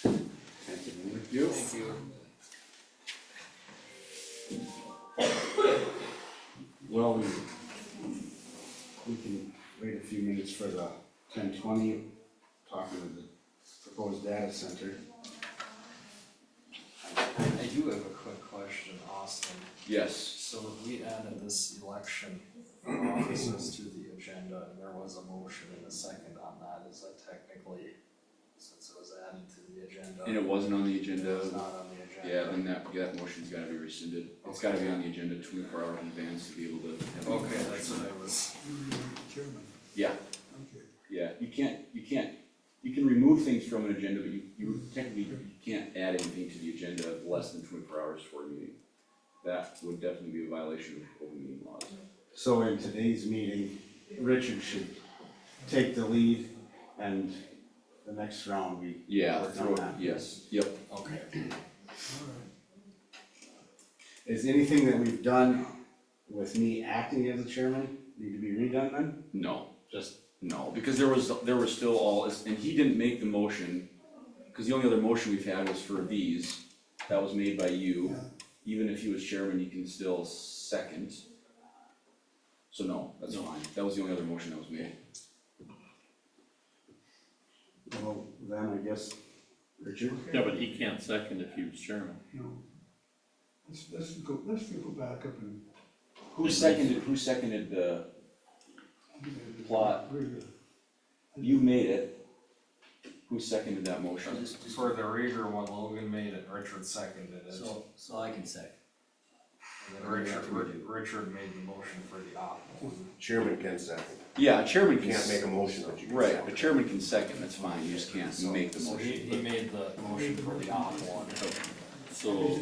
Thank you. Well, we can wait a few minutes for the 10:20, talking to the proposed data center. I do have a quick question, Austin. Yes. So we added this election officers to the agenda, and there was a motion and a second on that. Is that technically, since it was added to the agenda? And it wasn't on the agenda. It's not on the agenda. Yeah, then that motion's gotta be rescinded. It's gotta be on the agenda 24 hours in advance to be able to have. Okay, that's what I was. Chairman, Yeah, okay. yeah, you can remove things from an agenda, but you technically, you can't add anything to the agenda less than 24 hours for a meeting. That would definitely be a violation of open meeting laws. So in today's meeting, Richard should take the lead, and the next round we. Yeah, work on throw it, that. yes, yep. Okay. All right. Is anything that we've done with me acting as the chairman need to be redone then? No, Just, no, because there was still all, and he didn't make the motion, because the only other motion we've had was for these. That was made by you. Yeah. Even if he was chairman, you can still second. So no, that's fine. That was the only other motion that was made. well, then I guess, Richard? Yeah, but he can't second if he was chairman. No. Let's go back up and. Who seconded the, Plot. you made it. Who seconded that motion? For the Rieger one, Logan made it, Richard seconded it. So I can second. And then Richard made the motion for the op one. Chairman can second. Yeah, a chairman You can. can't make a motion that you can Right, second. a chairman can second, that's fine, you just can't make the So he motion. made the motion for the op one. So,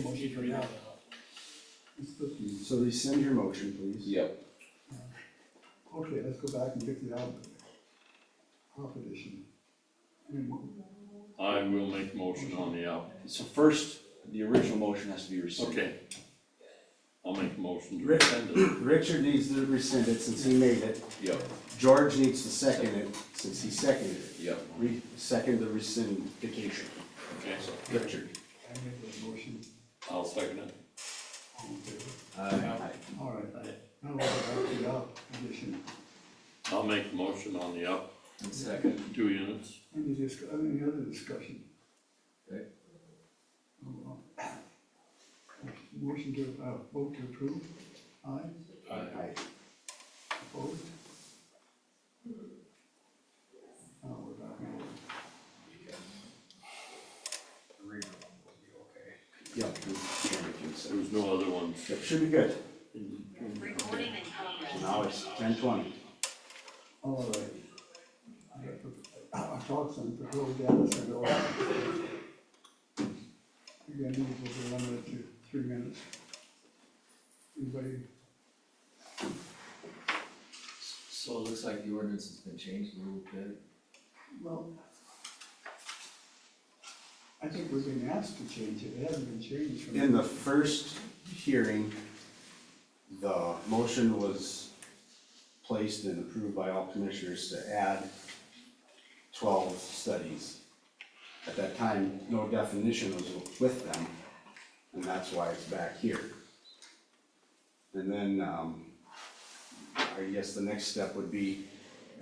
So rescind your motion, please. Yep, Okay, let's go back and pick the op edition. I will make motion on the out. so first, the original motion has to be rescinded. Okay. I'll make a motion to Rick. rescind it. Richard needs to rescind it since he made it. Yep, George needs to second it since he seconded it. yep. Second the rescindication. Okay, Richard. I made the motion. I'll second it. All in favor? Aye. All right, now we'll go back to the op edition. I'll make a motion on the up And second. 2 units. Any other discussion? Okay. Motion to, vote to approve, aye, Aye. opposed? Now we're back in order. The Rieger one will be okay. Yep, the chairman can There second. was no other ones. Yep, should be good. Recording in progress. Now it's 10:20. All right. Our thoughts on proposed data center. Again, these will be limited to 3 minutes. Anybody? So it looks like the ordinance has been changed a little bit. Well, I think we're being asked to change it. It hasn't been changed from. In the first hearing, the motion was placed and approved by all commissioners to add 12 studies. At that time, no definition was with them, and that's why it's back here. And then, I guess the next step would be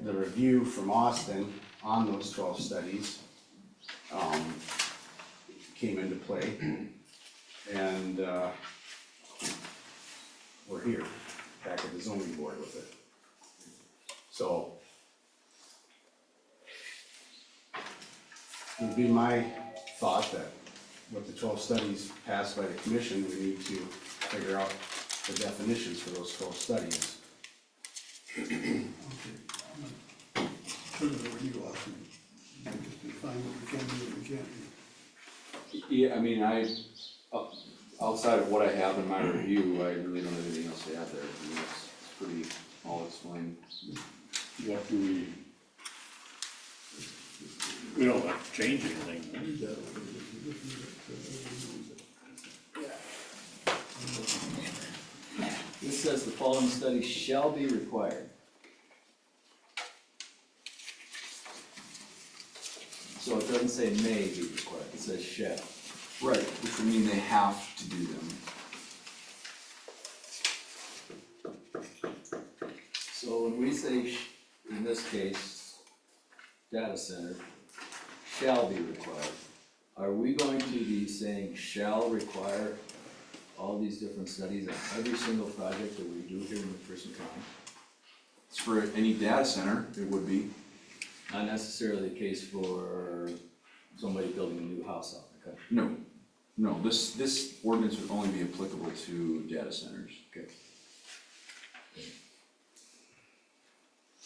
the review from Austin on those 12 studies. Came into play, and, we're here, back at the zoning board with it. So, it would be my thought that with the 12 studies passed by the commission, we need to figure out the definitions for those 12 studies. Okay, I'm gonna turn it over to you, Austin. Just define what we can do and we can't do. Yeah, I mean, outside of what I have in my review, I really don't have anything else to add there. I mean, it's pretty all explained. What do we don't have to change anything. This says the following study shall be required. So it doesn't say may be required, it says shall. Right, which would mean they have to do them. So when we say, in this case, data center, shall be required, are we going to be saying shall require all these different studies on every single project that we do here in McPherson County? It's for any data center, it would be. Not necessarily the case for somebody building a new house out in the country. No, this ordinance would only be applicable to data centers. Okay.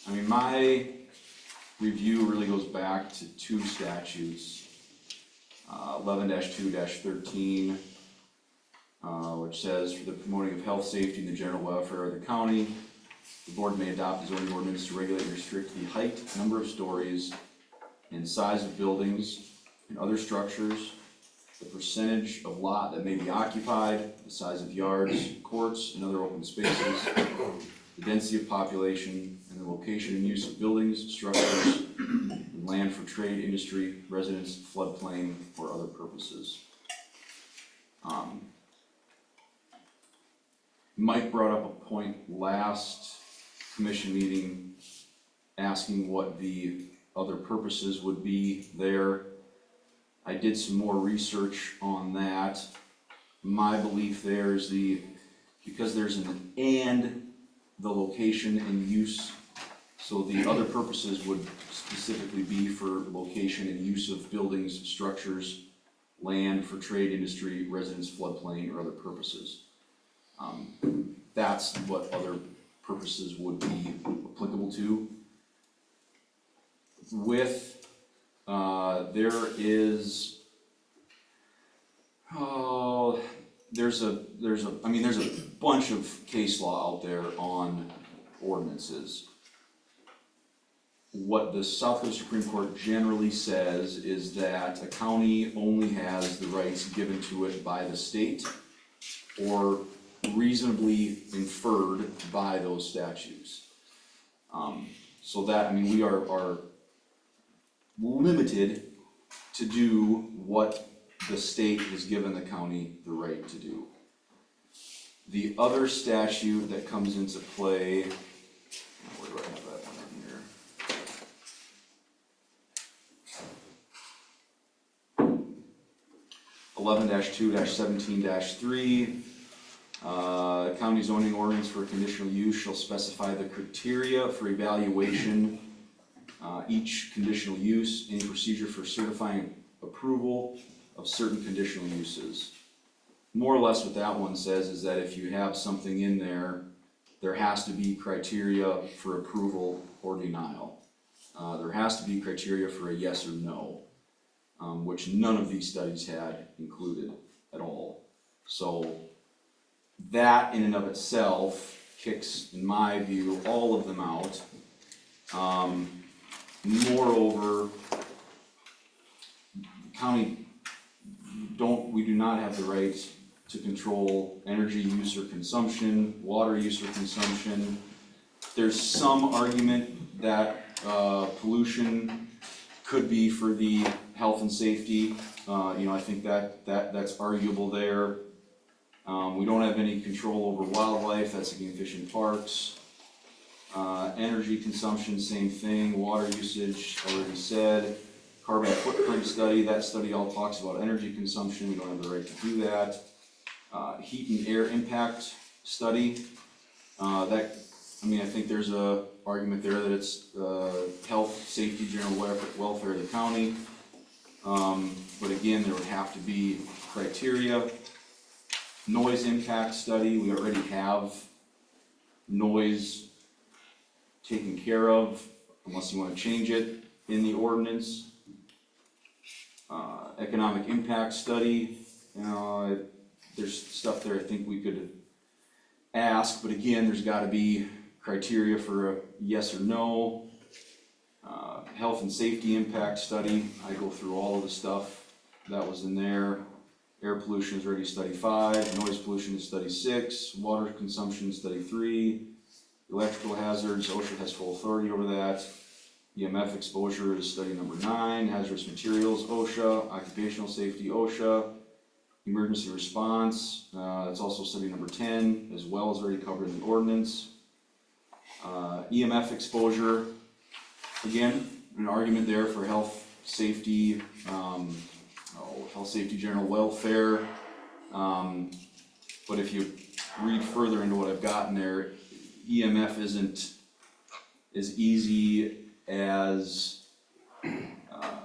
I mean, my review really goes back to two statutes. 11-2-13, which says, for the promoting of health, safety, and the general welfare of the county, the board may adopt a zoning ordinance to regulate and restrict the height, number of stories, and size of buildings and other structures, the percentage of lot that may be occupied, the size of yards, courts, and other open spaces, the density of population, and the location and use of buildings, structures, and land for trade, industry, residence, floodplain, or other purposes. Mike brought up a point last commission meeting asking what the other purposes would be there. I did some more research on that. My belief there is because there's an and, the location and use, so the other purposes would specifically be for location and use of buildings, structures, land for trade, industry, residence, floodplain, or other purposes. That's what other purposes would be applicable to. With, there's a bunch of case law out there on ordinances. What the South Dakota Supreme Court generally says is that a county only has the rights given to it by the state or reasonably inferred by those statutes. So that, I mean, we are limited to do what the state has given the county the right to do. The other statute that comes into play, where do I have that one in here? 11-2-17-3, county zoning ordinance for conditional use shall specify the criteria for evaluation, each conditional use, any procedure for certifying approval of certain conditional uses. More or less what that one says is that if you have something in there, there has to be criteria for approval or denial. There has to be criteria for a yes or no, which none of these studies had included at all. So that in and of itself kicks, in my view, all of them out. Moreover, county we do not have the right to control energy use or consumption, water use or consumption. There's some argument that pollution could be for the health and safety. I think that's arguable there. We don't have any control over wildlife, that's game fish and parks. Energy consumption, same thing. Water usage, already said. Carbon footprint study, that study all talks about energy consumption, we don't have the right to do that. Heat and air impact study, I think there's a argument there that it's health, safety, general welfare of the county. But again, there would have to be criteria. Noise impact study, we already have noise taken care of, unless you want to change it in the ordinance. Economic impact study, there's stuff there I think we could ask, but again, there's got to be criteria for a yes or no. Health and safety impact study, I go through all of the stuff that was in there. Air pollution is already study 5, noise pollution is study 6, water consumption is study 3, electrical hazards, OSHA has full authority over that. EMF exposure is study number 9, hazardous materials, OSHA, occupational safety, OSHA, emergency response, that's also study number 10, as well as already covered in the ordinance. EMF exposure, again, an argument there for health, safety, health, safety, general welfare. But if you read further into what I've got in there, EMF isn't as easy as,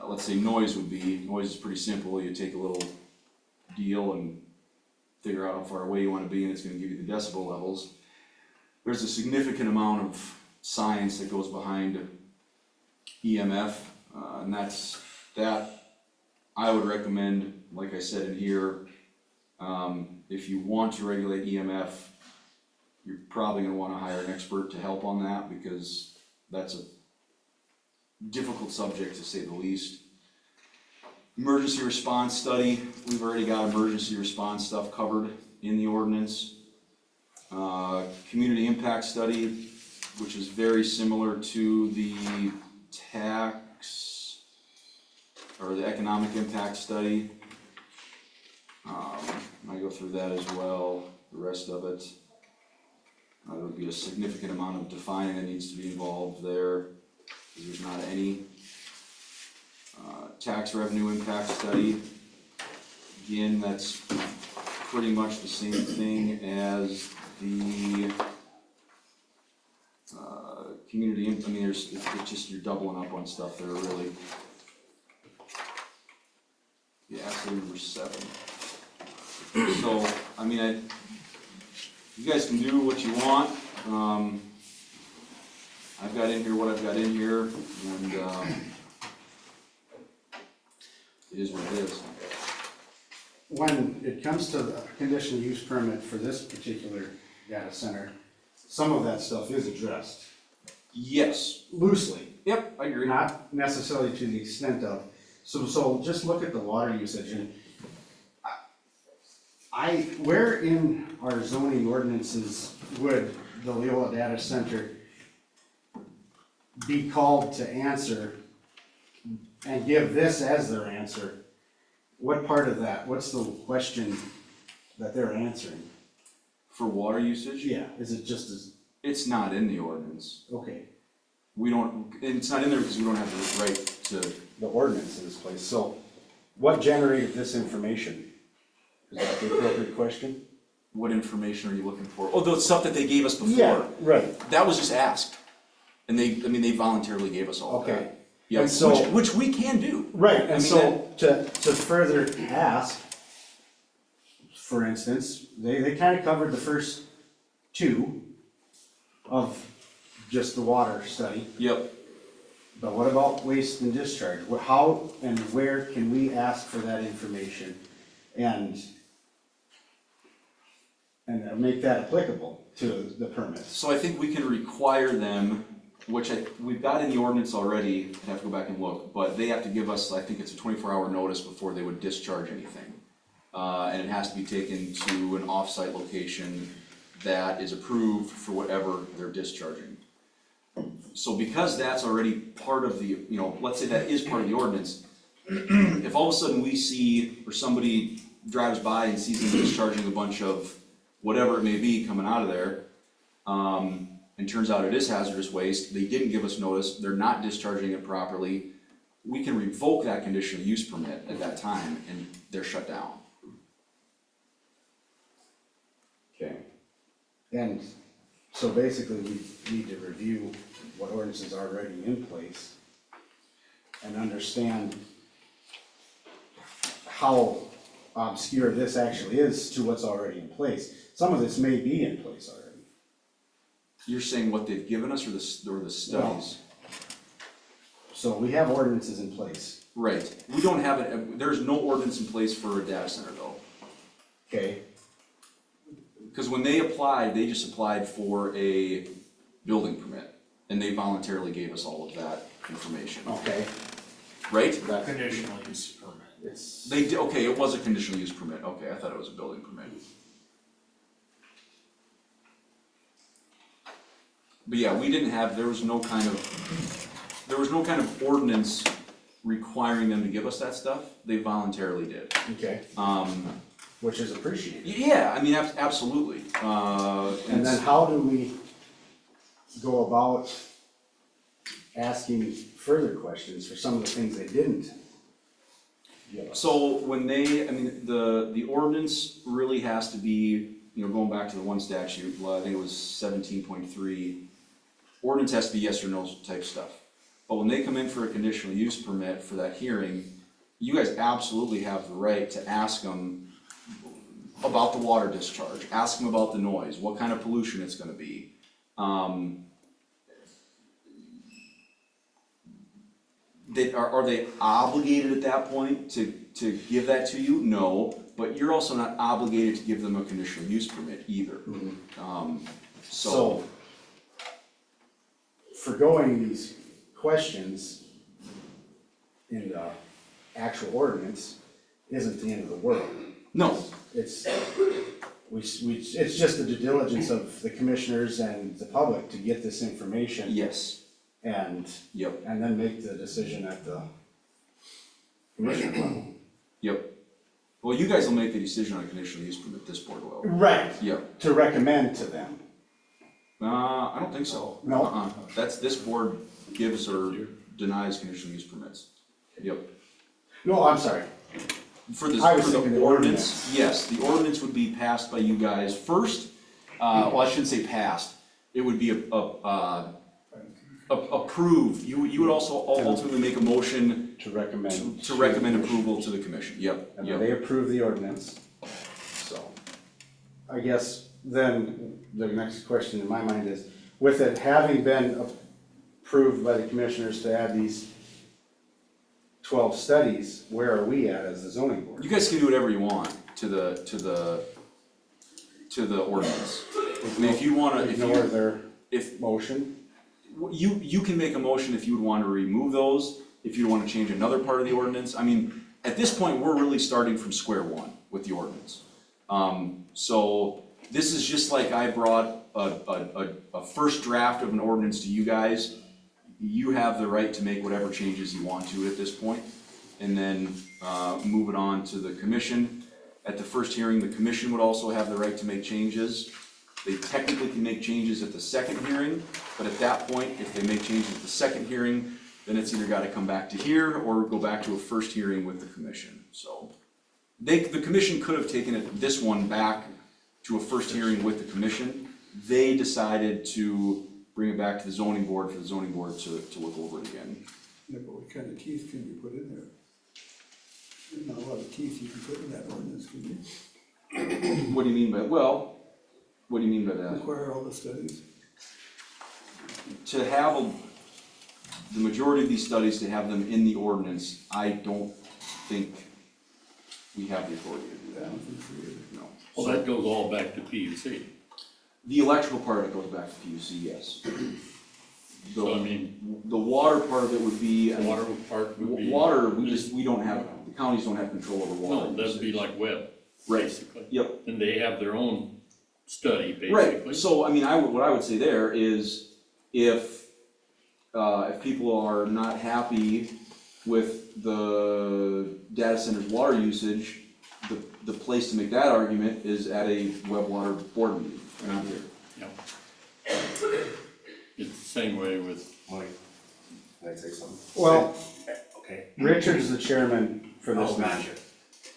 let's say noise would be. Noise is pretty simple. You take a little deal and figure out how far away you want to be, and it's going to give you the decibel levels. There's a significant amount of science that goes behind EMF, and that I would recommend, like I said in here, if you want to regulate EMF, you're probably going to want to hire an expert to help on that, because that's a difficult subject to say the least. Emergency response study, we've already got emergency response stuff covered in the ordinance. Community impact study, which is very similar to the tax or the economic impact study. I go through that as well, the rest of it. There would be a significant amount of defining that needs to be involved there, because there's not any. Tax revenue impact study, again, that's pretty much the same thing as the community, I mean, it's just, you're doubling up on stuff there, really. Yeah, so number 7. So, I mean, you guys can do what you want. I've got in here what I've got in here, and it is what it is. When it comes to the conditional use permit for this particular data center, some of that stuff is addressed Yes. loosely, Yep, I agree. not necessarily to the extent of, so just look at the water usage, and where in our zoning ordinances would the Leola Data Center be called to answer and give this as their answer? What part of that, what's the question that they're answering? For water usage? Yeah, is it just as, It's not in the ordinance. okay, We don't, and it's not in there because we don't have the right to, the ordinance in this place, so what generated this information? Is that the appropriate question? what information are you looking for? Oh, the stuff that they gave us before. Yeah, right. That was just asked. And they voluntarily gave us all of that. Okay. Yeah, And so- which we can do. Right, I and mean, so to further ask, for instance, they kind of covered the first 2 of just the water study, Yep. but what about waste and discharge? How and where can we ask for that information and make that applicable to the permits? So I think we can require them, which we've got in the ordinance already, I'd have to go back and look, but they have to give us, I think it's a 24-hour notice before they would discharge anything. And it has to be taken to an off-site location that is approved for whatever they're discharging. So because that's already part of the, let's say that is part of the ordinance, if all of a sudden we see, or somebody drives by and sees them discharging a bunch of whatever it may be coming out of there, and turns out it is hazardous waste, they didn't give us notice, they're not discharging it properly, we can revoke that conditional use permit at that time, and they're shut down. Okay. And so basically, we need to review what ordinances are already in place and understand how obscure this actually is to what's already in place. Some of this may be in place already. You're saying what they've given us, or the studies? So we have ordinances in place, Right, we don't have it, there's no ordinance in place for a data center though. okay? Because when they applied, they just applied for a building permit, and they voluntarily gave us all of that information, Okay. right? That, Conditional use permit. it's, They did, okay, it was a conditional use permit, okay, I thought it was a building permit. But yeah, we didn't have, there was no kind of, there was no kind of ordinance requiring them to give us that stuff, they voluntarily did. Okay, which is appreciated. Yeah, I mean, absolutely, And then how do we go about asking further questions for some of the things they didn't give us? so when they, I mean, the ordinance really has to be, you know, going back to the one statute, well, I think it was 17.3, ordinance has to be yes or no type stuff. But when they come in for a conditional use permit for that hearing, you guys absolutely have the right to ask them about the water discharge, ask them about the noise, what kind of pollution it's gonna be. Are they obligated at that point to give that to you? No, but you're also not obligated to give them a conditional use permit either. So, forgoing these questions in the actual ordinance isn't the end of the world. No, It's, it's just the due diligence of the commissioners and the public to get this information yes, and, yep, and then make the decision at the commission level. yep. Well, you guys will make the decision on conditional use permit, this board will. Right. Yep. To recommend to them. I don't think so. No? That's, this board gives or denies conditional use permits. Yep. No, I'm sorry. For the, I was for thinking the the ordinance, yes, the ordinance would be passed by you guys first. Well, I shouldn't say passed, it would be approved. You would also ultimately make a motion To recommend. to recommend approval to the commission. Yep, And then yep. they approve the ordinance. So, I guess then the next question in my mind is, with it having been approved by the commissioners to add these 12 studies, where are we at as the zoning board? You guys can do whatever you want to the ordinance. I mean, if you wanna, if Ignore you, their if, motion? you can make a motion if you would want to remove those, if you want to change another part of the ordinance. I mean, at this point, we're really starting from square one with the ordinance. So this is just like I brought a first draft of an ordinance to you guys. You have the right to make whatever changes you want to at this point, and then move it on to the commission. At the first hearing, the commission would also have the right to make changes. They technically can make changes at the second hearing, but at that point, if they make changes at the second hearing, then it's either gotta come back to here or go back to a first hearing with the commission, so. The commission could have taken this one back to a first hearing with the commission. They decided to bring it back to the zoning board for the zoning board to look over it again. Yeah, but what kind of teeth can you put in there? There's not a lot of teeth you can put in that ordinance, can you? What do you mean by, well, what do you mean by that? Require all the studies? To have the majority of these studies, to have them in the ordinance, I don't think we have the authority to do I that, don't think so either. no. Well, that goes all back to PUC. The electrical part of it goes back to PUC, yes. So I mean, The water part of it would be, I mean, water part would be. water, we don't have, the counties don't have control over water. No, that'd be usage. like Webb, Right, basically. yep. And they have their own study, basically. Right, so I mean, what I would say there is, if people are not happy with the data center's water usage, the place to make that argument is at a Webb Water board meeting, not here. Yeah. It's the same way with, Mike, can I say something? Well, Okay. Richard's the chairman for this Oh, matter.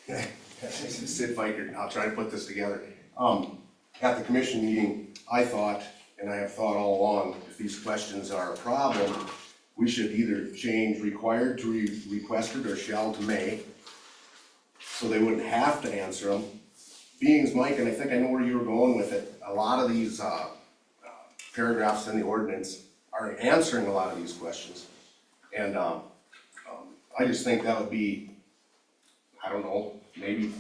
gotcha. Sid Viker, I'll try to put this together. At the commission meeting, I thought, and I have thought all along, if these questions are a problem, we should either change required to requested or shall to may, so they wouldn't have to answer them. Being as Mike, and I think I know where you were going with it, a lot of these paragraphs in the ordinance are answering a lot of these questions. And I just think that would be, I don't know, maybe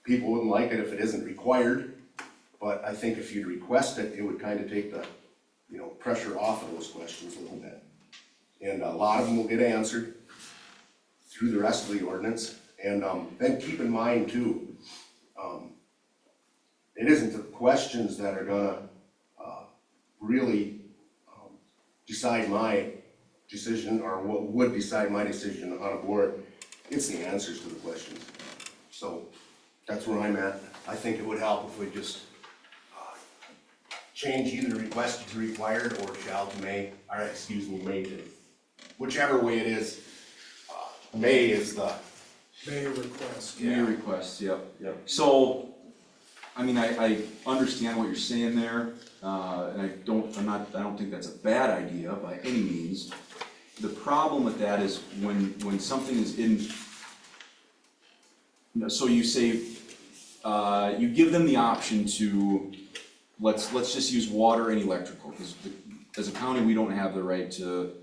people wouldn't like it if it isn't required, but I think if you'd request it, it would kind of take the, pressure off of those questions a little bit. And a lot of them will get answered through the rest of the ordinance. And then keep in mind too, it isn't the questions that are gonna really decide my decision, or what would decide my decision on a board, it's the answers to the questions. So, that's where I'm at. I think it would help if we just, change either requested to required or shall to may, or excuse me, may to. Whichever way it is, may is the, Mayor request. Mayor requests, yep. So, I mean, I understand what you're saying there, and I don't think that's a bad idea by any means. The problem with that is when something is in, so you say, you give them the option to, let's just use water and electrical, because as a county, we don't have the right to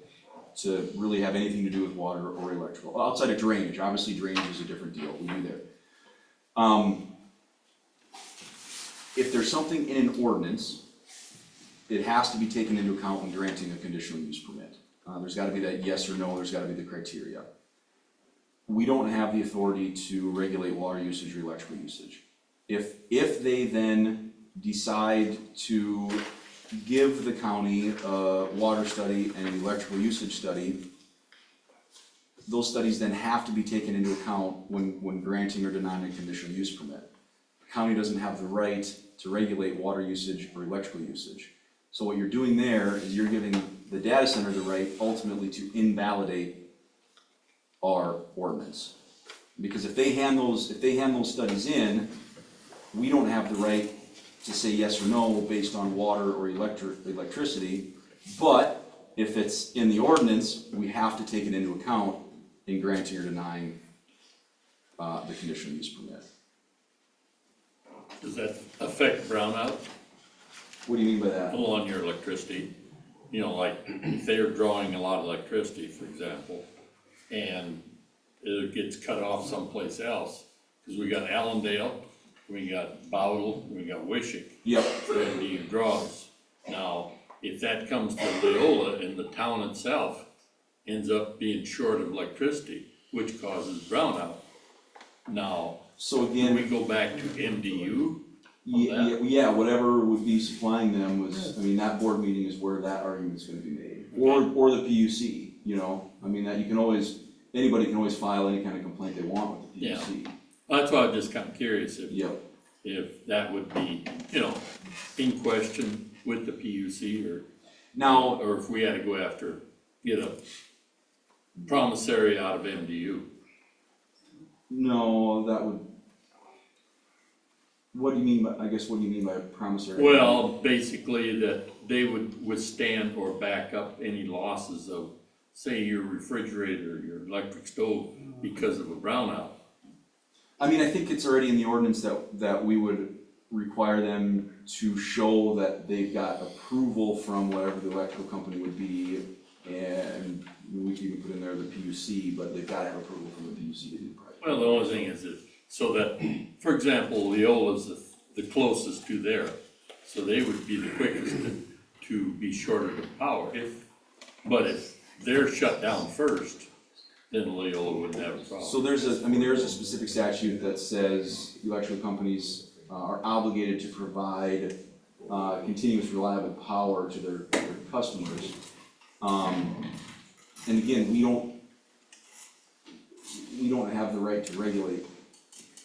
really have anything to do with water or electrical, outside of drainage. Obviously drainage is a different deal, we do there. If there's something in an ordinance, it has to be taken into account when granting a conditional use permit. There's gotta be that yes or no, there's gotta be the criteria. We don't have the authority to regulate water usage or electrical usage. If they then decide to give the county a water study and an electrical usage study, those studies then have to be taken into account when granting or denying a conditional use permit. The county doesn't have the right to regulate water usage or electrical usage. So what you're doing there is you're giving the data center the right ultimately to invalidate our ordinance. Because if they hand those studies in, we don't have the right to say yes or no based on water or electricity, but if it's in the ordinance, we have to take it into account in granting or denying the conditional use permit. Does that affect brownout What do you mean by that? on your electricity? You know, like if they're drawing a lot of electricity, for example, and it gets cut off someplace else, because we got Allendale, we got Bowdle, we got Wishick, Yep. for MDU draws. Now, if that comes to Leola and the town itself ends up being short of electricity, which causes brownout, now, So can we again, go back to MDU? yeah, whatever would be supplying them was, I mean, that board meeting is where that argument's gonna be made. Or the PUC, you know, I mean, that you can always, anybody can always file any kind of complaint they want with the PUC. That's why I'm just kinda curious Yep. if that would be, you know, in question with the PUC Now, or if we had to go after, get a promissory out of MDU. no, that would, what do you mean by, I guess, what do you mean by promissory? Well, basically that they would withstand or back up any losses of, say, your refrigerator, your electric stove because of a brownout. I mean, I think it's already in the ordinance that we would require them to show that they've got approval from whatever the electrical company would be, and we can even put in there the PUC, but they've gotta have approval from the PUC to do the project. Well, the only thing is that, so that, for example, Leola's the closest to there, so they would be the quickest to be shorted of power. But if they're shut down first, then Leola wouldn't have a problem. So there's a specific statute that says electrical companies are obligated to provide continuous reliable power to their customers. And again, we don't have the right to regulate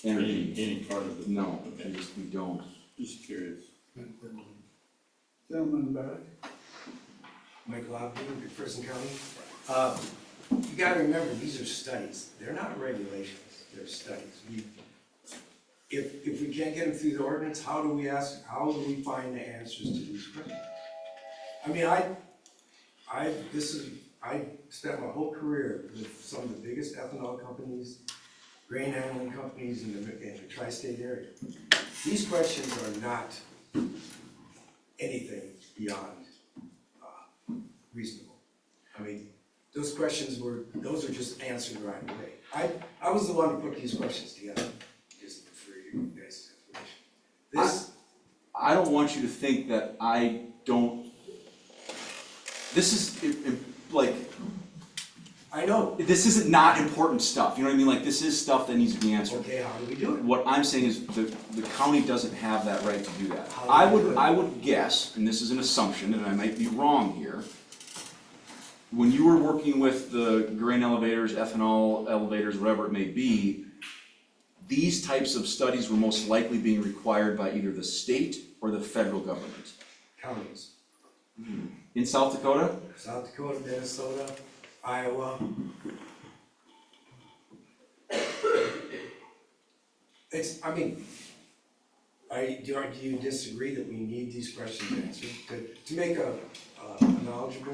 energy. Any part of it? No, Okay. we don't. Just curious. Gentleman back. Michael Hopkins, McPherson County. You gotta remember, these are studies, they're not regulations, they're studies. If we can't get them through the ordinance, how do we find the answers to these questions? I mean, I spent my whole career with some of the biggest ethanol companies, grain handling companies in the tri-state area. These questions are not anything beyond reasonable. I mean, those are just answered right away. I was the one who put these questions together, just for you guys' information. I don't want you to think that I don't, this is like, I know, this isn't not important stuff, you know what I mean? Like, this is stuff that needs to be answered. okay, how do we do it? What I'm saying is the county doesn't have that right to do that. How do we do it? I would guess, and this is an assumption, and I might be wrong here, when you were working with the grain elevators, ethanol elevators, whatever it may be, these types of studies were most likely being required by either the state or the federal government. Counties, In South Dakota, South Dakota, Minnesota, Iowa. It's, I mean, do you disagree that we need these questions answered to make a knowledgeable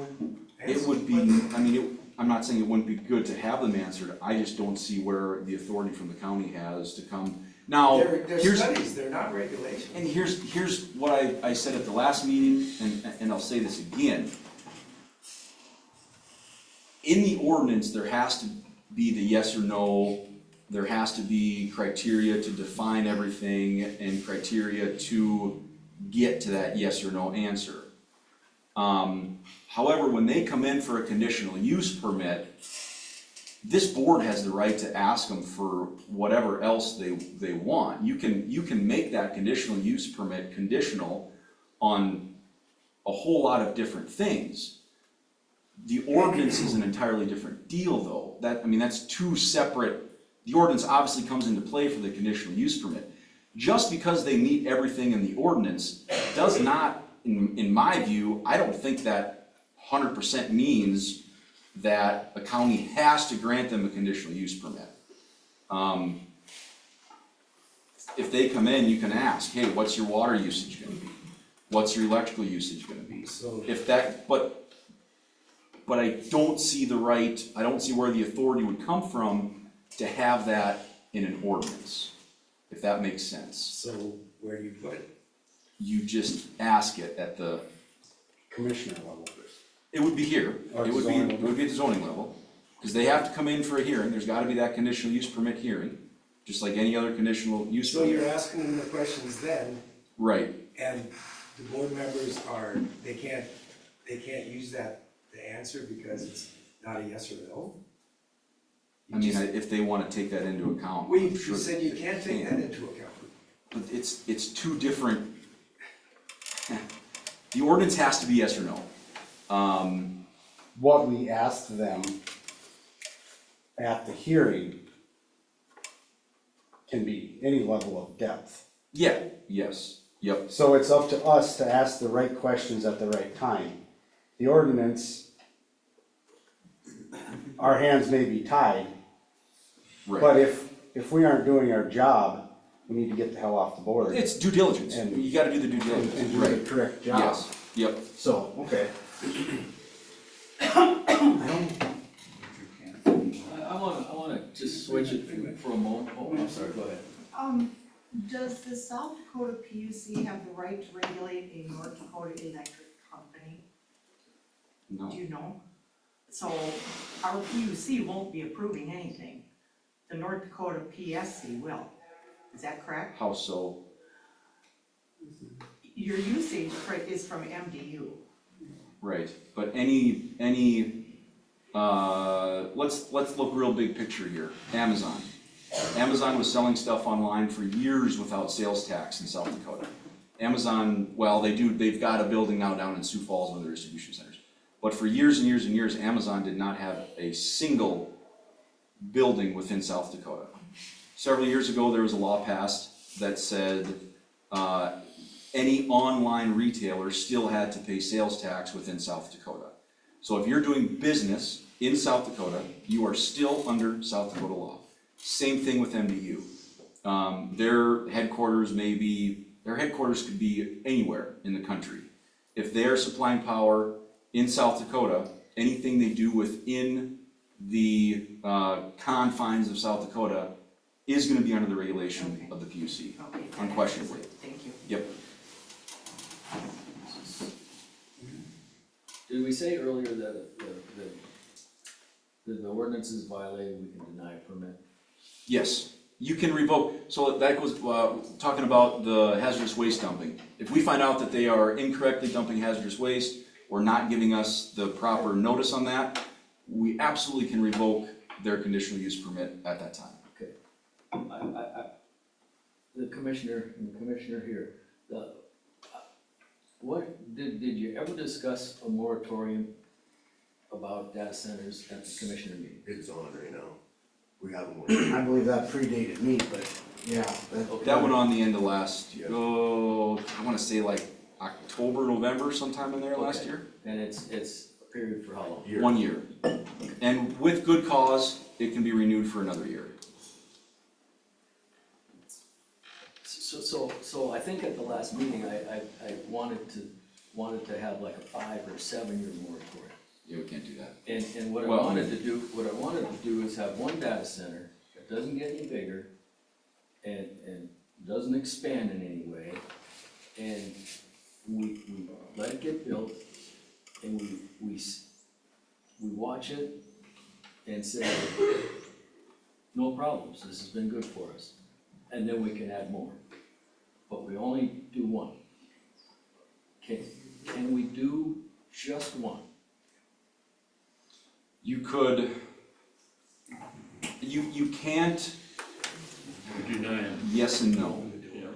answer? it would be, I mean, I'm not saying it wouldn't be good to have them answered, I just don't see where the authority from the county has to come. Now, They're here's, studies, they're not regulations. and here's what I said at the last meeting, and I'll say this again. In the ordinance, there has to be the yes or no, there has to be criteria to define everything and criteria to get to that yes or no answer. However, when they come in for a conditional use permit, this board has the right to ask them for whatever else they want. You can make that conditional use permit conditional on a whole lot of different things. The ordinance is an entirely different deal though. That's two separate, the ordinance obviously comes into play for the conditional use permit. Just because they meet everything in the ordinance does not, in my view, I don't think that 100% means that a county has to grant them a conditional use permit. If they come in, you can ask, hey, what's your water usage gonna be? What's your electrical usage gonna be? So, If that, but I don't see I don't see where the authority would come from to have that in an ordinance, if that makes sense. so where do you put it? You just ask it at the, Commissioner level. it would be here, Or it would be, zoning it would be at the zoning level, because they have to come in for a hearing, there's gotta be that conditional use permit hearing, just like any other conditional use So permit. you're asking them the questions then, Right, and the board members they can't use that to answer because it's not a yes or no? I mean, if they wanna take that into account, Well, I'm you sure said you can't they take that into account. But it's two different, the ordinance has to be yes or no. What we asked them at the hearing can be any level of depth. Yeah, yes, yep, So it's up to us to ask the right questions at the right time. The ordinance, our hands may be tied, but right. if we aren't doing our job, we need to get the hell off the board. It's due diligence, And- you gotta do the due And diligence, do right, the correct job. yes, yep. So, okay. I wanna just switch it for a moment. Oh, I'm sorry, go ahead. Does the South Dakota PUC have the right to regulate a North Dakota electric company? No, Do you know? So our PUC won't be approving anything. The North Dakota PSC will. Is that correct? how so? Your usage is from MDU. Right, but let's look real big picture here, Amazon. Amazon was selling stuff online for years without sales tax in South Dakota. Amazon, well, they've got a building now down in Sioux Falls, one of their distribution centers. But for years and years and years, Amazon did not have a single building within South Dakota. Several years ago, there was a law passed that said, any online retailer still had to pay sales tax within South Dakota. So if you're doing business in South Dakota, you are still under South Dakota law. Same thing with MDU. Their headquarters could be anywhere in the country. If they're supplying power in South Dakota, anything they do within the confines of South Dakota is gonna be under the regulation Okay. of the PUC, Okay. unquestionably. Thank you. Yep. Did we say earlier that the ordinance is violated, we can deny a permit? Yes, you can revoke, so that goes, talking about the hazardous waste dumping. If we find out that they are incorrectly dumping hazardous waste or not giving us the proper notice on that, we absolutely can revoke their conditional use permit at that time. Okay. The commissioner here, what, did you ever discuss a moratorium about data centers at the commissioner meeting? It's on right now. We have one. I believe that predated me, but yeah. That went on the end of last, Yeah. I wanna say like October, November, sometime in there last Okay. year. And it's a period for how long? Year. 1 year. And with good cause, it can be renewed for another year. So I think at the last meeting, I wanted to have like a 5 or 7 year moratorium. Yeah, we can't do that. And what I Well- wanted to do is have one data center that doesn't get any bigger and doesn't expand in any way. And we let it get built and we watch it and say, no problems, this has been good for us. And then we can add more. But we only do one. Can we do just one? You could, you can't, Deny it, yes and no. yeah.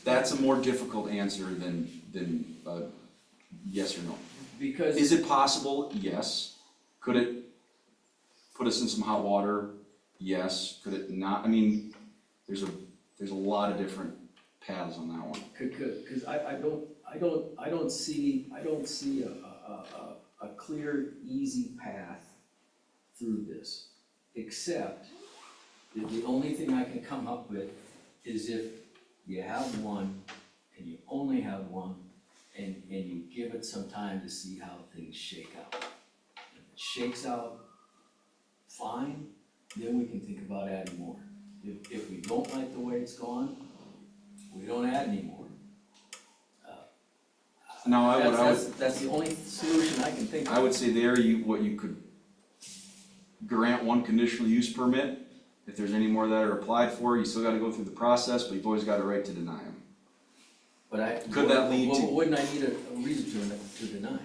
That's a more difficult answer than yes or no. Because. Is it possible? Yes. Could it put us in some hot water? Yes. Could it not? I mean, there's a lot of different paths on that one. Cause I don't see a clear, easy path through this, except that the only thing I can come up with is if you have one, and you only have one, and you give it some time to see how things shake out. If it shakes out fine, then we can think about adding more. If we don't like the way it's gone, we don't add any more. Now, That's the only solution I can think of. I would say there, what you could grant one conditional use permit. If there's any more that are applied for, you still gotta go through the process, but you've always got a right to deny them. But Could that lead to- Wouldn't I need a reason to deny?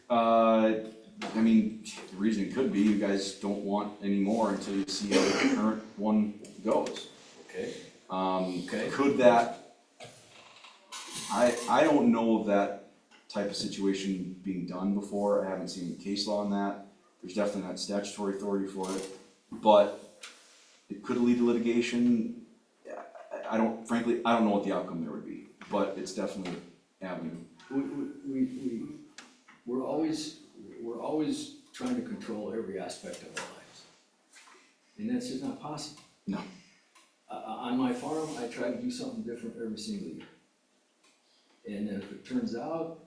I mean, the reason could be you guys don't want any more until you see how the current one goes. Okay. Okay. Could that, I don't know of that type of situation being done before, I haven't seen any case law on that. There's definitely not statutory authority for it, but it could lead to litigation. Frankly, I don't know what the outcome there would be, but it's definitely an avenue. We're always trying to control every aspect of our lives. And that's just not possible. No. On my farm, I try to do something different every single year. And then if it turns out,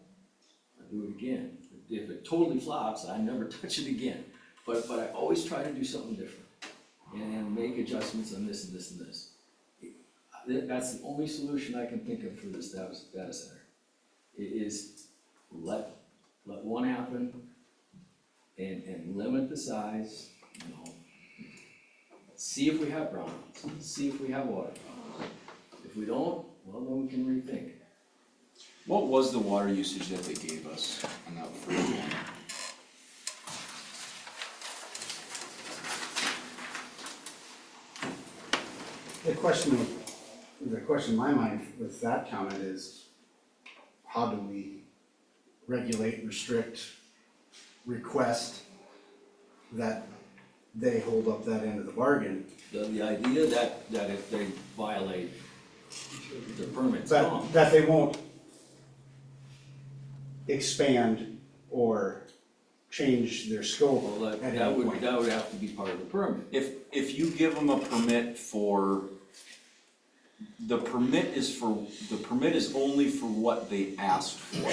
I do it again. If it totally flops, I never touch it again. But I always try to do something different and make adjustments on this and this and this. That's the only solution I can think of for this data center. Is let one happen and limit the size, you know. See if we have brownouts, see if we have water problems. If we don't, well, then we can rethink. What was the water usage that they gave us on that first one? The question in my mind with that comment is, how do we regulate, restrict, request that they hold up that end of the bargain? The idea that if they violate the permit's gone. That they won't expand or change their scope Well, at that any would point. have to be part of the permit. If you give them a permit for, the permit is only for what they asked for.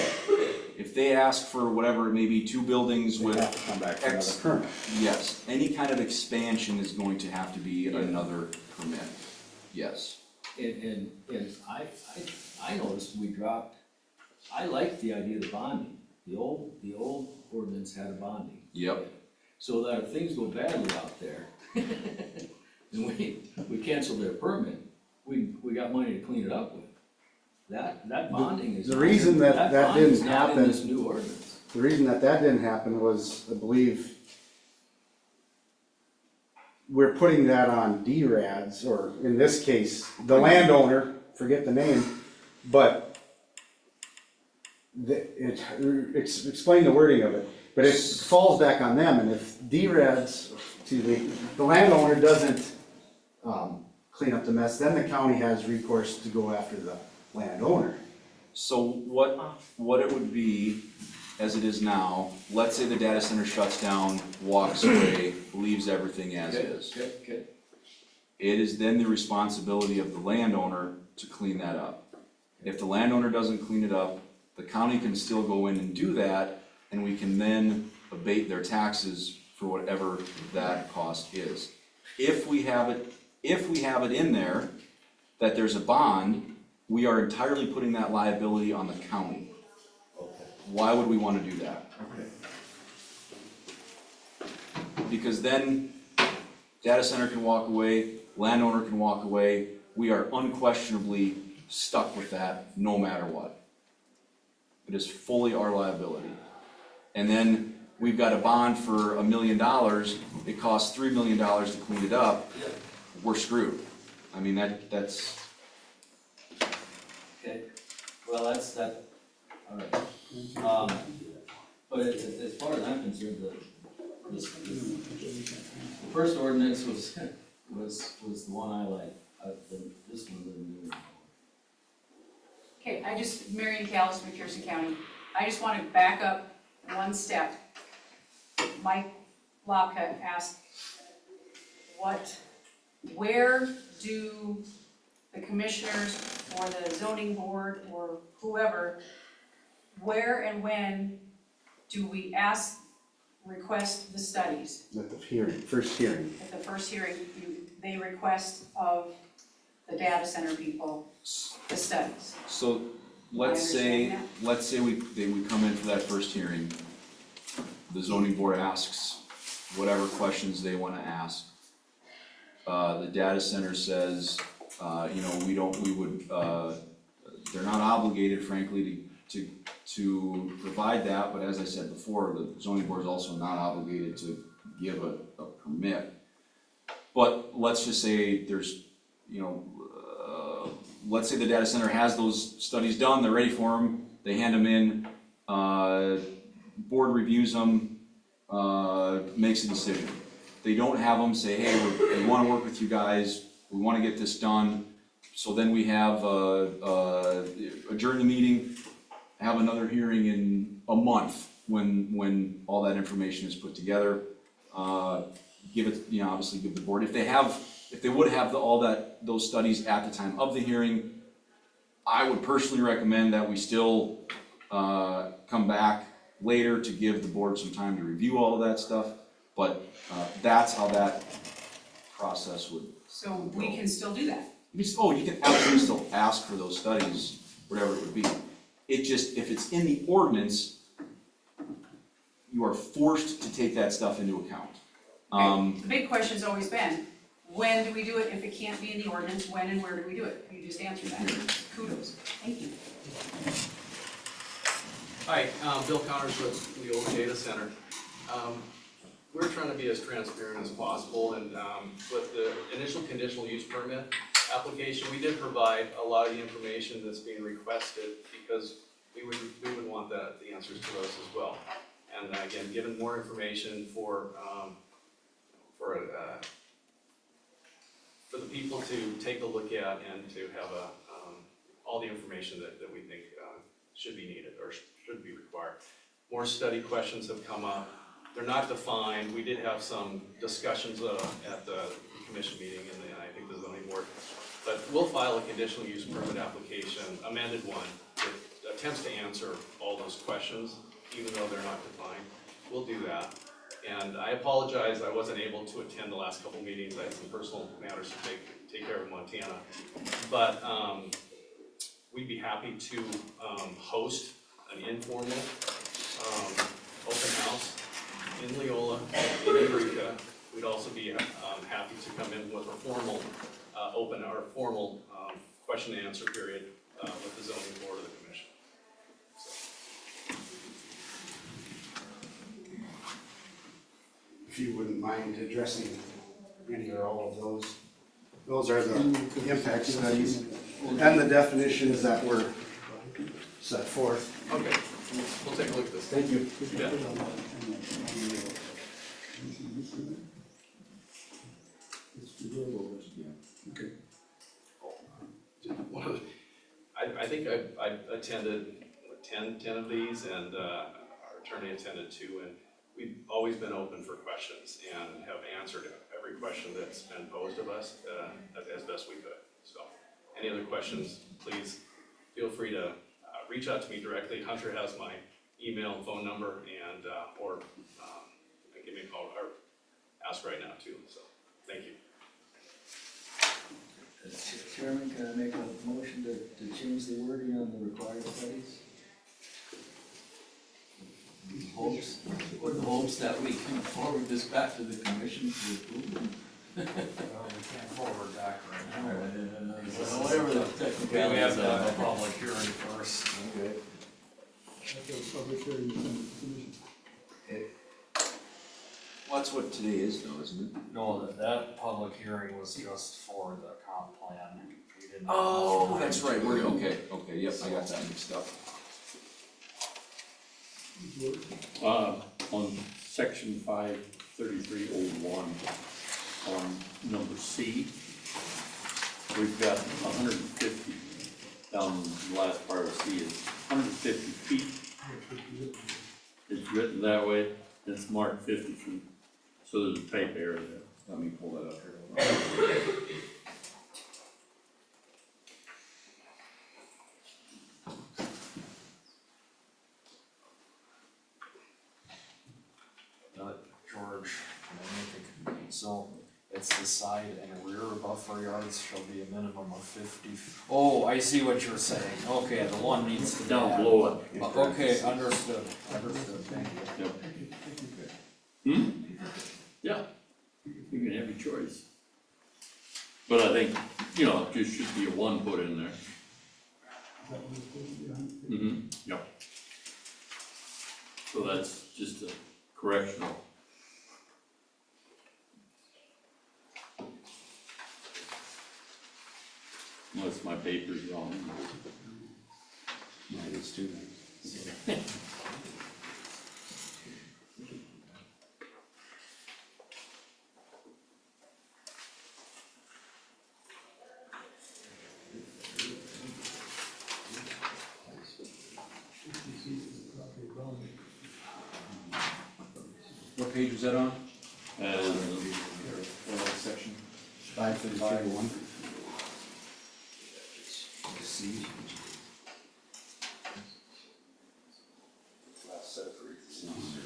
If they ask for whatever, it may be 2 buildings They with have to come back for another X, permit. yes, any kind of expansion is going to have to be another permit, yes. And I noticed we dropped, I liked the idea of the bonding. The old ordinance had a bonding. Yep. So that if things go badly out there, and we cancel their permit, we got money to clean it up with. That bonding is. The reason that bonding's didn't not in happen- this new ordinance. The reason that didn't happen was, I believe, we're putting that on DRADs, or in this case, the landowner, forget the name, but explain the wording of it. But it falls back on them, and if DREDS, the landowner doesn't, clean up the mess, then the county has recourse to go after the landowner. So what it would be, as it is now, let's say the data center shuts down, walks away, leaves everything as is. Okay. It is then the responsibility of the landowner to clean that up. If the landowner doesn't clean it up, the county can still go in and do that, and we can then abate their taxes for whatever that cost is. If we have it in there that there's a bond, we are entirely putting that liability on the county. Why would we wanna do that? Because then data center can walk away, landowner can walk away, we are unquestionably stuck with that no matter what. It is fully our liability. And then we've got a bond for $1 million, it costs $3 million to clean it up, we're screwed. I mean, that's, Okay, well, that's, alright. But as far as I'm concerned, the first ordinance was the one I like, this one didn't. Okay, Marion Callis, McPherson County. I just want to back up one step. Mike Lopka asked, where do the commissioners or the zoning board or whoever, where and when do we request the studies? At the first hearing. At the first hearing, they request of the data center people the studies. so let's say we come in for that first hearing. The zoning board asks whatever questions they wanna ask. The data center says, they're not obligated frankly to provide that, but as I said before, the zoning board is also not obligated to give a permit. But let's just say there's, let's say the data center has those studies done, they're ready for them, they hand them in, board reviews them, makes a decision. They don't have them say, hey, we wanna work with you guys, we wanna get this done. So then we have, adjourn the meeting, have another hearing in a month when all that information is put together. Give it, obviously give the board, if they would have those studies at the time of the hearing, I would personally recommend that we still, come back later to give the board some time to review all of that stuff. But, that's how that process would. So we can still do that. You can absolutely still ask for those studies, whatever it would be. It just, if it's in the ordinance, you are forced to take that stuff into account. The big question's always been, when do we do it? If it can't be in the ordinance, when and where do we do it? You just answered that. Kudos. Thank you. Hi, Bill Connors with the old data center. We're trying to be as transparent as possible, and with the initial conditional use permit application, we did provide a lot of the information that's being requested because we would want the answers to those as well. And again, given more information for the people to take a look at and to have all the information that we think should be needed or should be required. More study questions have come up. They're not defined. We did have some discussions at the commission meeting and I think the zoning board. But we'll file a conditional use permit application, amended one, that attempts to answer all those questions, even though they're not defined. We'll do that. And I apologize, I wasn't able to attend the last couple meetings. I had some personal matters to take care of in Montana. But we'd be happy to host an informal open house in Leola, in Eureka. We'd also be happy to come in with a formal formal question and answer period with the zoning board of the commission. If you wouldn't mind addressing any or all of those. Those are the impact studies and the definitions that were set forth. Okay. We'll take a look at this. Thank you. Yeah. Okay. One of the- I think I've attended 10 of these, and our attorney attended 2, and we've always been open for questions and have answered every question that's been posed of us as best we could. So, any other questions, please feel free to reach out to me directly. Hunter has my email and phone number, and or give me a call or ask right now too. So, thank you. Chairman, can I make a motion to change the wording on the required studies? With hopes that we can forward this back to the commission for approval. We can't forward back right now. Whatever the technical. We have to have a public hearing first. Okay. Public hearing in the commission. Well, that's what today is though, isn't it? No, that public hearing was just for the comp plan. We didn't. Oh, that's right, okay, yep, I got that mixed up. On section 53301, on number C, we've got 150, down the last part of C is 150 feet. It's written that way, and it's marked 50 feet, so there's a type error there. Let me pull that up here. George, so it's the side and rear buffer yards shall be a minimum of 50. Oh, I see what you're saying. Okay, the one needs to be Down added. below it. Okay, understood, thank you. Yeah, you can have your choice. But I think, it just should be a 1 put in there. Yep. So that's just a correctional. Unless my paper's wrong. Mine is too. What page was that on? What section? 533-1. C.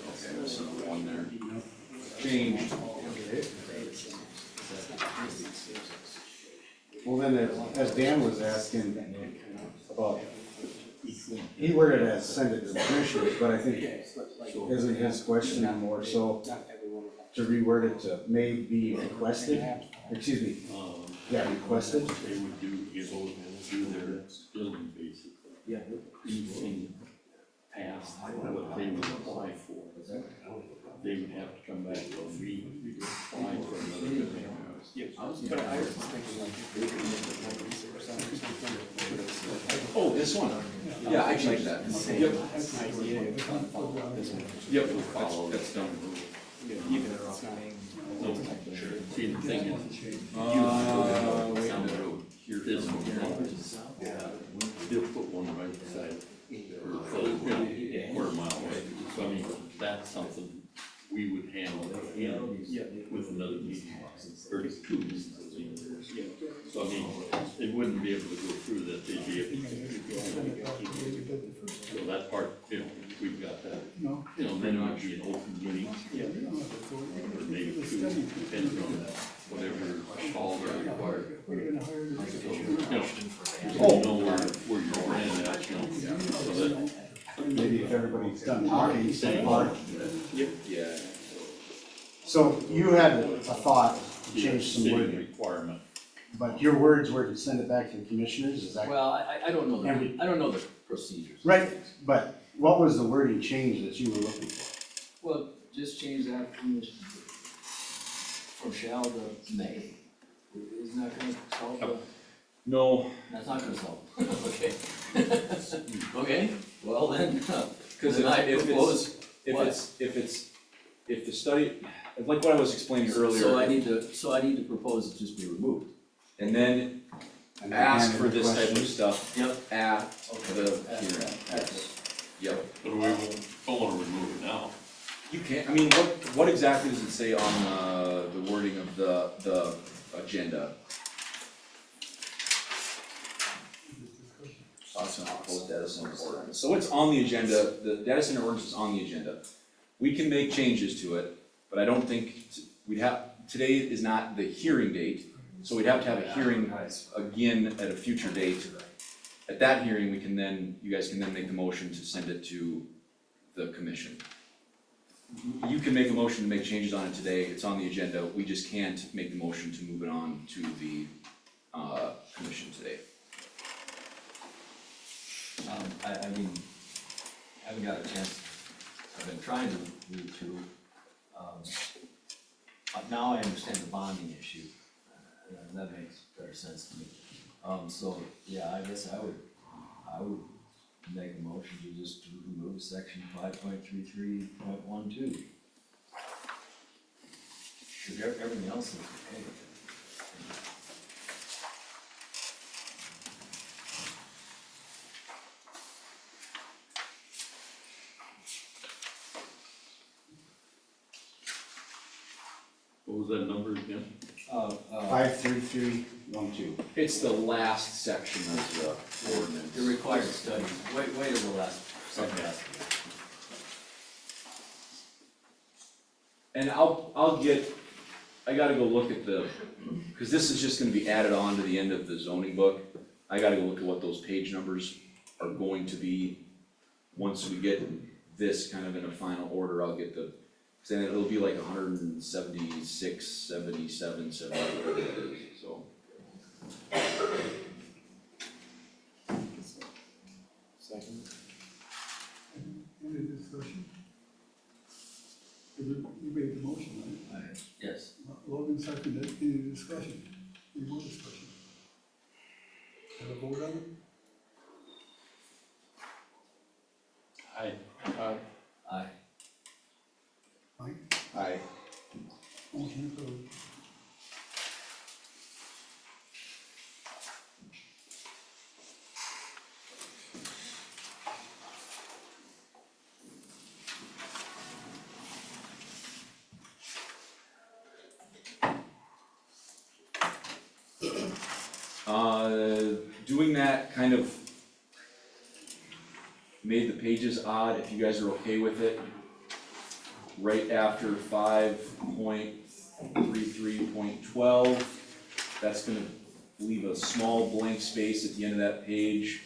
Okay, so the one there. Changed. Well, then, as Dan was asking about, he worded it as send it to the commissioners, but I think, isn't his question more so to reword it to may be requested, excuse me, requested? they would do their building basically. Yeah. Anything past what they would apply for, they would have to come back and re-apply for another building. Oh, this one? Yeah, I changed that. Yep. Yep, we'll follow, that's done. No, see, the thing is, down the road, here, this one, they'll put one right beside, or further, quarter mile away. So I mean, that's something we would handle with another meeting, or 2 meetings. So I mean, they wouldn't be able to go through that, they'd be able to keep going. So that part, we've got that. No. Then it would be an open meeting, or maybe 2, depending on whatever calls are required. We're gonna hire this. You know where you're running at, so that. Maybe if everybody's done talking so far. Yeah. So you had a thought to change some City wording, requirement. but your words were to send it back to the commissioners, is that? Well, I don't know, And I don't know the procedures. Right, but what was the wording change that you were looking for? Well, just change that from shall to may. Isn't that gonna solve the? No, That's not gonna solve, okay. Okay, well then, Cause Then I if propose, if the study, like what I was explaining earlier. so I need to propose it just be removed. And then And ask then for this type of questions. stuff Yep. at the hearing. Yep. But we don't wanna remove it now. You can't, I mean, what exactly does it say on, the wording of the agenda? Awesome, proposed data center ordinance. So it's on the agenda, the data center ordinance is on the agenda. We can make changes to it, but I don't think, today is not the hearing date, so we'd have to have a hearing again at a future date. At that hearing, you guys can then make the motion to send it to the commission. You can make a motion to make changes on it today, it's on the agenda, we just can't make the motion to move it on to the, commission today. I mean, I haven't got a chance, I've been trying to read through, but now I understand the bonding issue, and that makes better sense to me. So, yeah, I guess I would make a motion to just remove section 5.33.12. Cause everything else is okay. What was that number again? 53312. It's the last section of the ordinance. The required study, wait till the last, second last. And I gotta go look at cause this is just gonna be added on to the end of the zoning book. I gotta go look at what those page numbers are going to be. Once we get this kind of in a final order, I'll get cause then it'll be like 176, 77, 78, whatever it is, so. Second. Any discussion? You made the motion, right? Yes. Logan seconded, any discussion? Any more discussion? Have a vote on it? Aye. Aye. Mike? Aye. Motion approved. Doing that kind of made the pages odd, if you guys are okay with it. Right after 5.33.12, that's gonna leave a small blank space at the end of that page.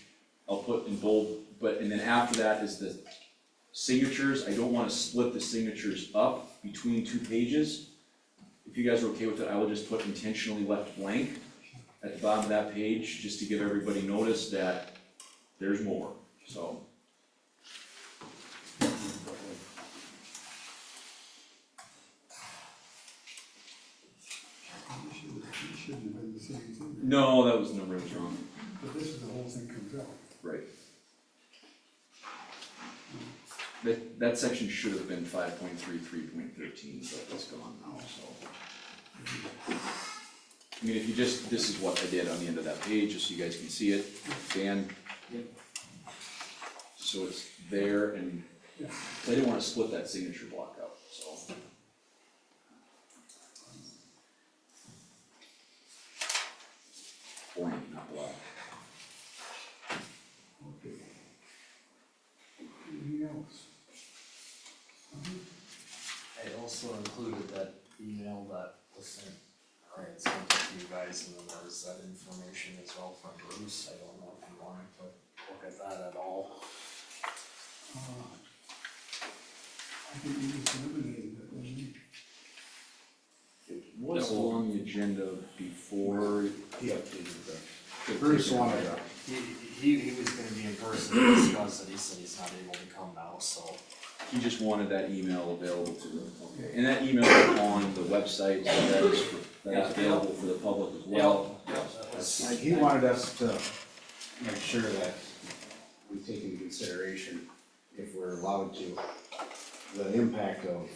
I'll put in bold, and then after that is the signatures. I don't wanna split the signatures up between two pages. If you guys are okay with it, I will just put intentionally left blank at the bottom of that page, just to give everybody notice that there's more, so. It shouldn't have been the same thing, No, that was the number was wrong, but this is the whole thing comes out. right. That section should have been 5.33.13, but it's gone now, so. I mean, if you just, this is what I did on the end of that page, just so you guys can see it, Dan. So it's there, and I didn't wanna split that signature block up, so. Blank, not black. Okay. Anything else? I also included that email that was sent, I had sent to you guys, and then there was that information as well from Bruce. I don't know if you wanted to look at that at all. I think we just eliminated that, wasn't it? It was on the agenda before. He updated Bruce wanted to. He was gonna be in person to discuss it, he said he's not able to come now, so. He just wanted that email available to him, okay, and that email is on the website, so that is available for the public as well. Like, he wanted us to make sure that we take into consideration if we're allowed to, the impact of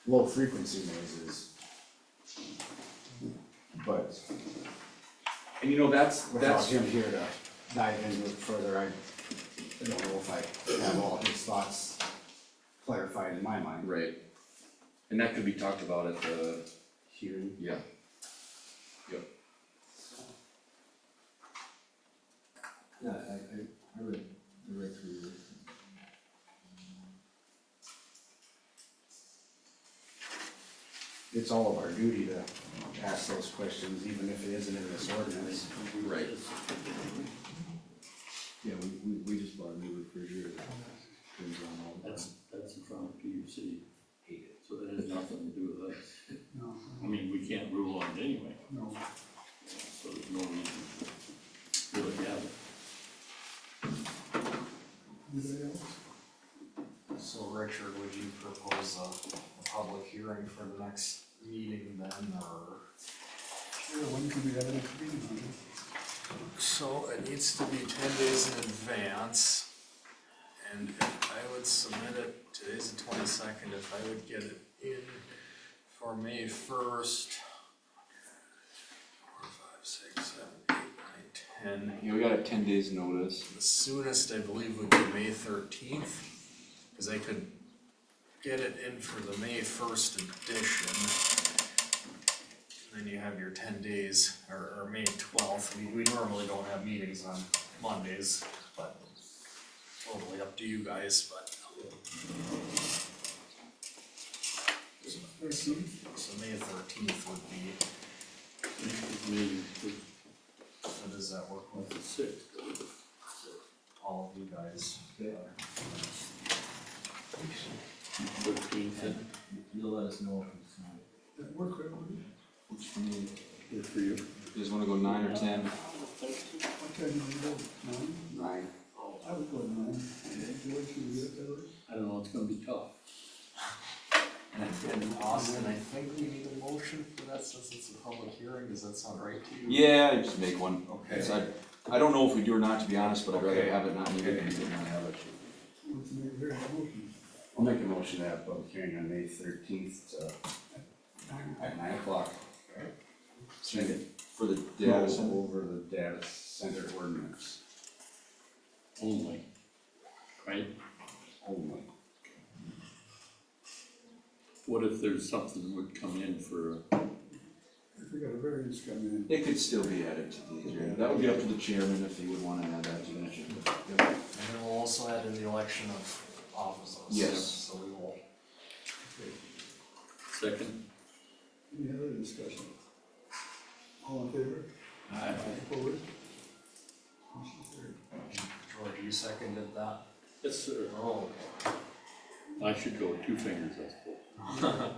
low frequency noises. But And you know, that's, without him here to dive into it further, I don't know if I have all his thoughts clarified in my mind. right. And that could be talked about at the, Hearing. yeah. Yeah, I read through it. It's all of our duty to ask those questions, even if it isn't in this ordinance. Right. Yeah, we just bought a new refrigerator. Turns on all the time. That's in front of PUC, so that has nothing to do with us. No, I mean, we can't rule on it anyway, no. so there's no reason to really have it. Anybody else? So Richard, would you propose a public hearing for the next meeting then, or? Sure, when can we have a next meeting on it? So it needs to be 10 days in advance, and if I would submit it, today's the 22nd, if I would get it in for May 1st, 4, 5, 6, 7, 8, 9, 10. Yeah, we got a 10 days notice. The soonest I believe would be May 13th, cause I could get it in for the May 1st edition. And then you have your 10 days, or May 12th, we normally don't have meetings on Mondays, but totally up to you guys, but. So May 13th would be, Maybe how does that work with the sixth. all of you guys? 13th, You'll let us know if it's not. That work, everybody? good for you. You guys wanna go 9 or 10? What time do you go? 9? 9. I would go 9. George, can you get that right? I don't know, it's gonna be tough. And Austin, I think we need a motion for that since it's a public hearing, does that sound right to you? Yeah, I just make one. Okay. 'Cause I don't know if we do or not, to be honest, but I'd rather Okay. have it not needed than not have it. Let's make a very motion. I'll make a motion to have public hearing on May 13th at 9 o'clock. Second. For the data center. Over the data center ordinance Only, right? only. What if there's something that would come in for, If we got a variance come in, It could still be added to the agenda. That would be up to the chairman if he would wanna add that to the agenda. Yep. And then we'll also add in the election of officers. Yes. So we will. second? any other discussion? All in favor? Opposed? Motion carried. George, you seconded that? Yes, sir. Oh, I should go with 2 fingers, I suppose.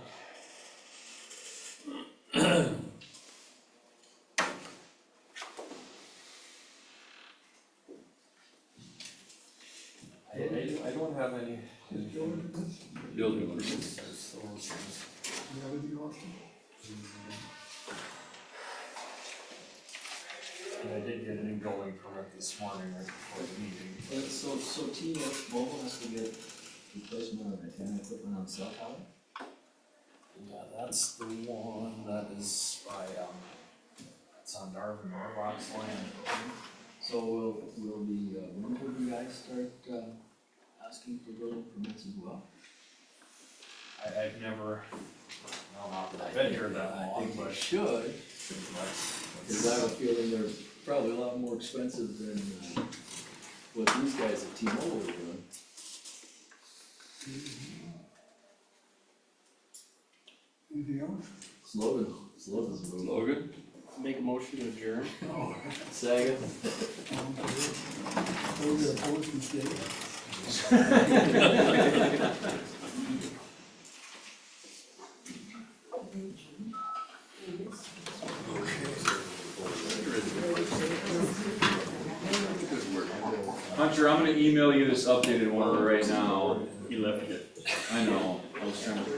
I don't have any. Is George in this? Building permits. Do you have anything, Austin? And I did get a new building permit this morning right before the meeting. So T-Mobile has to get replacement of antenna equipment on cell tower? Yeah, that's the one that is by, it's on Darvin Morbach's land. So will the Winwood guys start asking for building permits as well? I've never, well, not that I've been here that I long, think but. they should, because I have a feeling they're probably a lot more expensive than what these guys at T-Mobile are doing. Anything else? Slogan's a move. Logan? Make a motion to adjourn. Second. All in favor? Those opposed, can stay. Hunter, I'm gonna email you this updated one right now. He left it. I know, I was trying to